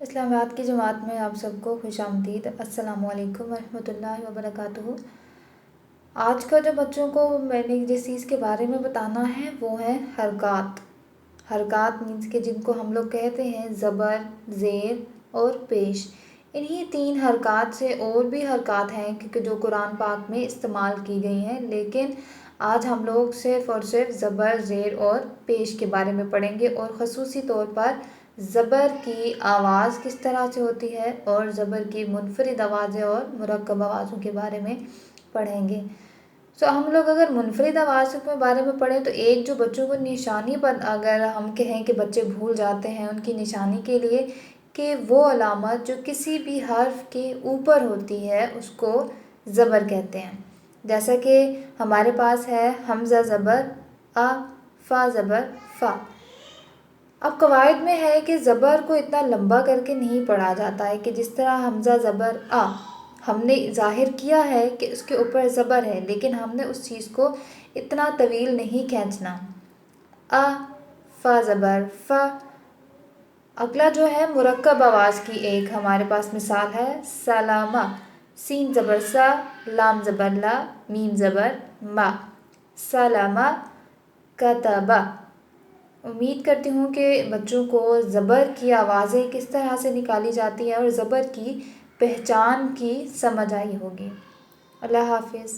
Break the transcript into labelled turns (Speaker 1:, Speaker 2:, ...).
Speaker 1: اسلامیات کی جماعت میں آپ سب کو خوش آمدید۔ السلام علیکم ورحمۃ اللہ وبرکاتہ۔ آج کا جو بچوں کو میں نے جس چیز کے بارے میں بتانا ہے وہ ہے حرکات۔ حرکات مینس کہ جن کو ہم لوگ کہتے ہیں زبر، زیر اور پیش۔ انہی 3 حرکات سے اور بھی حرکات ہیں کیونکہ جو قرآن پاک میں استعمال کی گئی ہیں، لیکن آج ہم لوگ صرف اور صرف زبر، زیر اور پیش کے بارے میں پڑھیں گے، اور خصوصی طور پر زبر کی آواز کس طرح سے ہوتی ہے اور زبر کی منفرد آوازیں اور مرکب آوازوں کے بارے میں پڑھیں گے۔ ہم لوگ اگر منفرد آواز کے بارے میں پڑھیں تو ایک جو بچوں کو نشانی پر اگر ہم کہیں کہ بچے بھول جاتے ہیں ان کی نشانی کے لیے کہ وہ علامت جو کسی بھی حرف کے اوپر ہوتی ہے اس کو زبر کہتے ہیں۔ جیسا کہ ہمارے پاس ہے حمزہ زبر آ، فا زبر فا۔ اب قواعد میں ہے کہ زبر کو اتنا لمبا کر کے نہیں پڑھا جاتا ہے کہ جس طرح حمزہ زبر آ ہم نے ظاہر کیا ہے کہ اس کے اوپر زبر ہے، لیکن ہم نے اس چیز کو اتنا طویل نہیں کھینچنا۔ آ، فا زبر فا۔ اگلا جو ہے مرکب آواز کی ایک ہمارے پاس مثال ہے سلامہ، سین زبر سا، لام زبر لا، میم زبر ما، سلامہ کتبہ۔ امید کرتی ہوں کہ بچوں کو زبر کی آوازیں کس طرح سے نکالی جاتی ہیں اور زبر کی پہچان کی سمجھ آئی ہوگی۔ اللہ حافظ۔